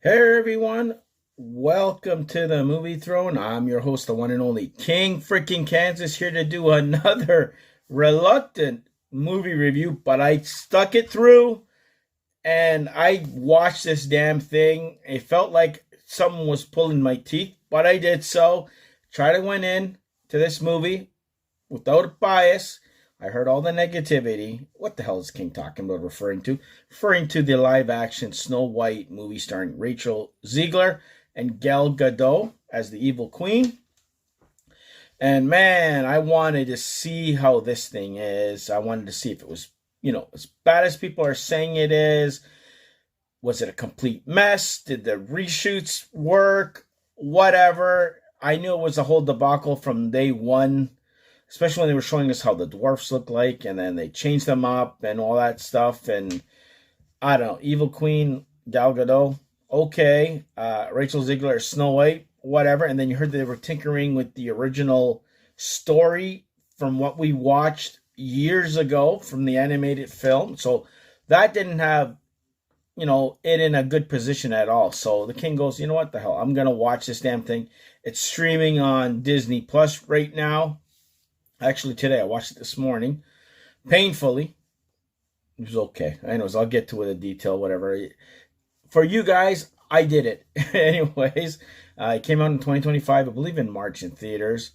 Hey everyone, welcome to the Movie Throne. I'm your host, the one and only King freaking Kansas, here to do another reluctant movie review, but I stuck it through and I watched this damn thing. It felt like someone was pulling my teeth, but I did so. Try to went in to this movie without a bias. I heard all the negativity. What the hell is King talking about referring to? Referring to the live action Snow White movie starring Rachel Zegler and Gal Gadot as the evil queen. And man, I wanted to see how this thing is. I wanted to see if it was, as bad as people are saying it is. Was it a complete mess? Did the reshoots work? Whatever. I knew it was a whole debacle from day one, especially when they were showing us how the dwarfs look like, and then they changed them up and all that stuff. And I don't know, Evil Queen, Gal Gadot, okay. Rachel Zegler, Snow White, whatever. And then you heard they were tinkering with the original story from what we watched years ago from the animated film. So that didn't have, it in a good position at all. So the King goes, you know what the hell? I'm going to watch this damn thing. It's streaming on Disney Plus right now. Actually, today I watched it this morning, painfully. It was okay. Anyways, I'll get to it in detail, whatever. For you guys, I did it. Anyways, it came out in 2025, I believe in March in theaters.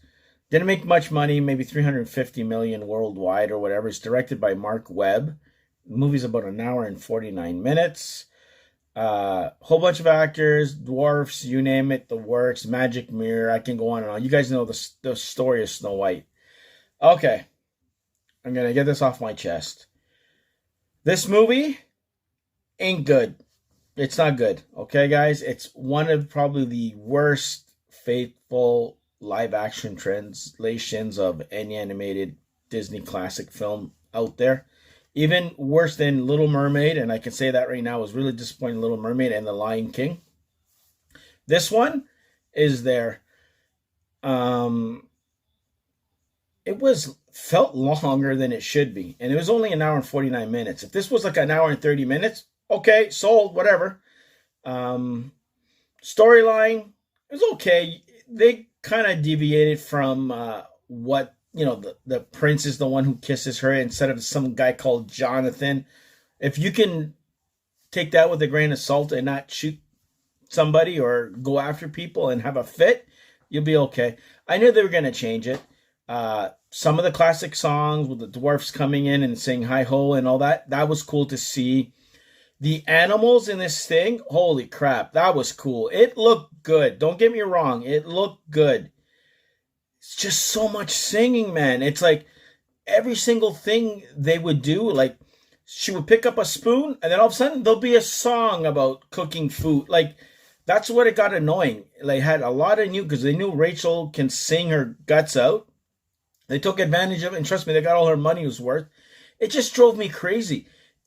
Didn't make much money, maybe 350 million worldwide or whatever. It's directed by Marc Webb. The movie's about an hour and 49 minutes. Whole bunch of actors, dwarfs, you name it, the works, magic mirror. I can go on and on. You guys know the story of Snow White. Okay, I'm going to get this off my chest. This movie ain't good. It's not good, okay, guys? It's one of probably the worst faithful live-action translations of any animated Disney classic film out there. Even worse than Little Mermaid, and I can say that right now, I was really disappointed in Little Mermaid and The Lion King. This one is there. It felt longer than it should be. And it was only an hour and 49 minutes. If this was like an hour and 30 minutes, okay, sold, whatever. Storyline, it was okay. They kind of deviated from what, the prince is the one who kisses her instead of some guy called Jonathan. If you can take that with a grain of salt and not shoot somebody or go after people and have a fit, you'll be okay. I knew they were going to change it. Some of the classic songs with the dwarfs coming in and saying hi-ho and all that, that was cool to see. The animals in this thing, holy crap, that was cool. It looked good. Don't get me wrong. It looked good. It's just so much singing, man. It's like every single thing they would do, like she would pick up a spoon and then all of a sudden there'll be a song about cooking food. Like that's what it got annoying. They had a lot of because they knew Rachel can sing her guts out. They took advantage of it, and trust me, they got all her money was worth. It just drove me crazy.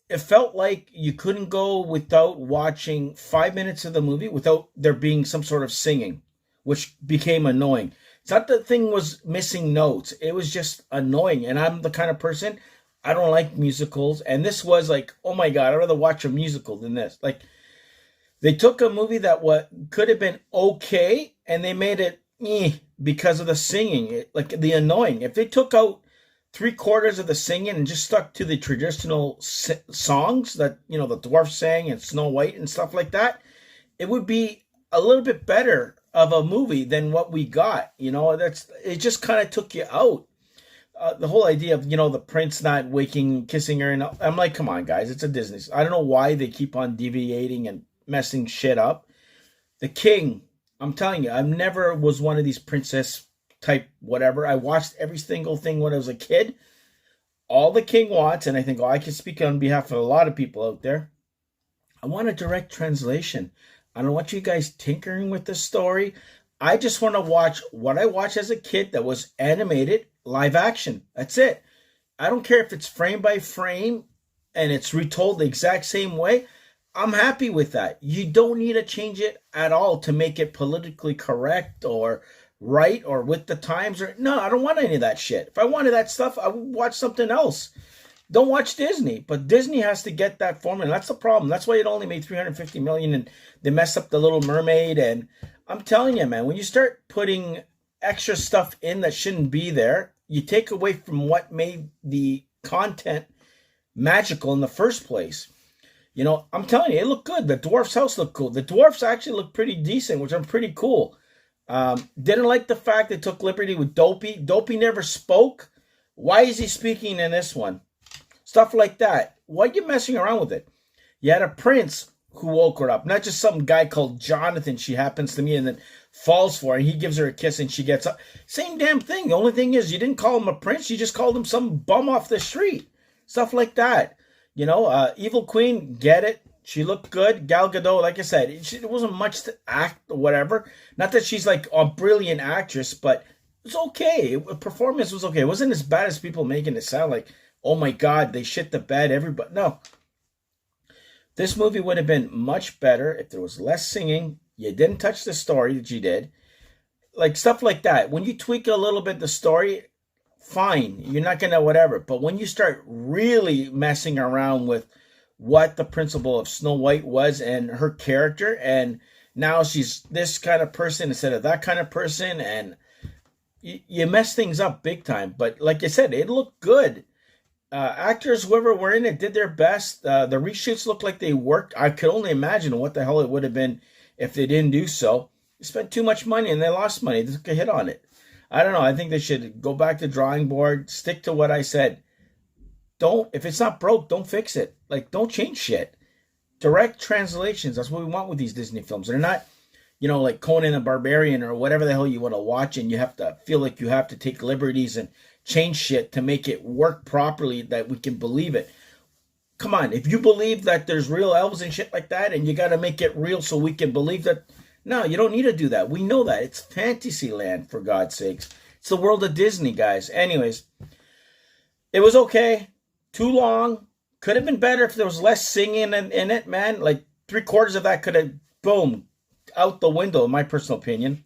It felt like you couldn't go without watching 5 minutes of the movie without there being some sort of singing, which became annoying. It's not that the thing was missing notes. It was just annoying. And I'm the kind of person, I don't like musicals. And this was like, oh my God, I'd rather watch a musical than this. Like, they took a movie that could have been okay, and they made it because of the singing, like the annoying. If they took out 3/4 of the singing and just stuck to the traditional songs that, the dwarfs sang and Snow White and stuff like that, it would be a little bit better of a movie than what we got. It just kind of took you out. The whole idea of, the prince not kissing her. And I'm like, come on, guys, it's a Disney. I don't know why they keep on deviating and messing shit up. The king, I'm telling you, I never was one of these princess type whatever. I watched every single thing when I was a kid. All the king wants, and I think, I can speak on behalf of a lot of people out there. I want a direct translation. I don't want you guys tinkering with the story. I just want to watch what I watched as a kid that was animated live action. That's it. I don't care if it's frame by frame and it's retold the exact same way. I'm happy with that. You don't need to change it at all to make it politically correct or right or with the times. No, I don't want any of that shit. If I wanted that stuff, I would watch something else. Don't watch Disney, but Disney has to get that formula. That's the problem. That's why it only made 350 million, and they messed up the Little Mermaid. And I'm telling you, man, when you start putting extra stuff in that shouldn't be there, you take away from what made the content magical in the first place. You know, I'm telling you, it looked good. The dwarf's house looked cool. The dwarfs actually looked pretty decent, which I'm pretty cool. Didn't like the fact they took liberty with Dopey. Dopey never spoke. Why is he speaking in this one? Stuff like that. Why are you messing around with it? You had a prince who woke her up, not just some guy called Jonathan she happens to meet and then falls for her, and he gives her a kiss and she gets up. Same damn thing. The only thing is you didn't call him a prince, you just called him some bum off the street. Stuff like that. You know, Evil Queen, get it. She looked good. Gal Gadot, like I said, it wasn't much to act or whatever. Not that she's like a brilliant actress, but it was okay. Performance was okay. It wasn't as bad as people making it sound like, oh my God, they shit the bed. Everybody, no. This movie would have been much better if there was less singing. You didn't touch the story that you did. Like stuff like that. When you tweak a little bit the story, fine. You're not going to whatever. But when you start really messing around with what the principle of Snow White was and her character, and now she's this kind of person instead of that kind of person, and you mess things up big time. But like I said, it looked good. Actors, whoever were in it, did their best. The reshoots looked like they worked. I could only imagine what the hell it would have been if they didn't do so. They spent too much money and they lost money. They took a hit on it. I don't know. I think they should go back to the drawing board. Stick to what I said. If it's not broke, don't fix it. Like, don't change shit. Direct translations. That's what we want with these Disney films. They're not, you know, like Conan the Barbarian or whatever the hell you want to watch, and you have to feel like you have to take liberties and change shit to make it work properly that we can believe it. Come on, if you believe that there's real elves and shit like that, and you got to make it real so we can believe that, no, you don't need to do that. We know that. It's fantasy land, for God's sakes. It's the world of Disney, guys. Anyways, it was okay. Too long. Could have been better if there was less singing in it, man. Like, 3/4 of that could have, boom, out the window, in my personal opinion.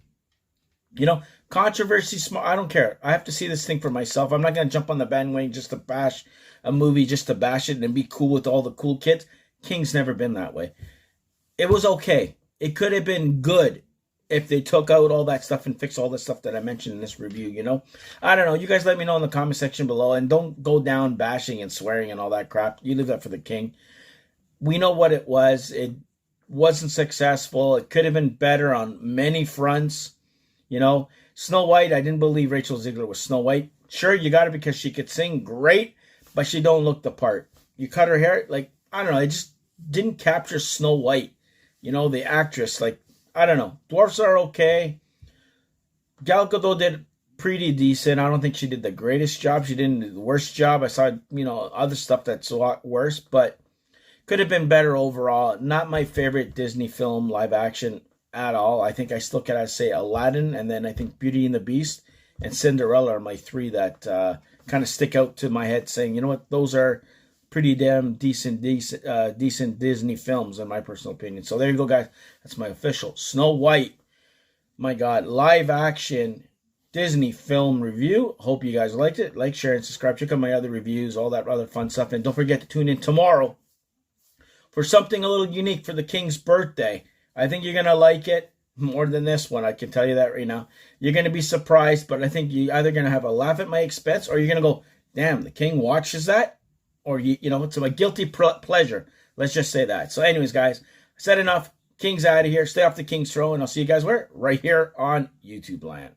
You know, controversy, I don't care. I have to see this thing for myself. I'm not going to jump on the bandwagon just to bash a movie, just to bash it and be cool with all the cool kids. King's never been that way. It was okay. It could have been good if they took out all that stuff and fixed all the stuff that I mentioned in this review, you know? I don't know. You guys let me know in the comment section below, and don't go down bashing and swearing and all that crap. You leave that for the king. We know what it was. It wasn't successful. It could have been better on many fronts. You know, Snow White, I didn't believe Rachel Zegler was Snow White. Sure, you got it because she could sing great, but she don't look the part. You cut her hair, like, I don't know, it just didn't capture Snow White. You know, the actress, like, I don't know. Dwarfs are okay. Gal Gadot did pretty decent. I don't think she did the greatest job. She didn't do the worst job. I saw, you know, other stuff that's a lot worse, but could have been better overall. Not my favorite Disney film, live action at all. I think I still gotta say Aladdin, and then I think Beauty and the Beast and Cinderella are my three that kind of stick out to my head, saying, you know what, those are pretty damn decent Disney films in my personal opinion. So there you go, guys. That's my official Snow White, my God, live action Disney film review. Hope you guys liked it. Like, share, and subscribe. Check out my other reviews, all that other fun stuff, and don't forget to tune in tomorrow for something a little unique for the King's birthday. I think you're going to like it more than this one. I can tell you that right now. You're going to be surprised, but I think you're either going to have a laugh at my expense, or you're going to go, damn, the King watches that? Or, you know, it's a guilty pleasure. Let's just say that. So anyways, guys, I said enough. King's out of here. Stay off the King's throne, and I'll see you guys where? Right here on YouTube land.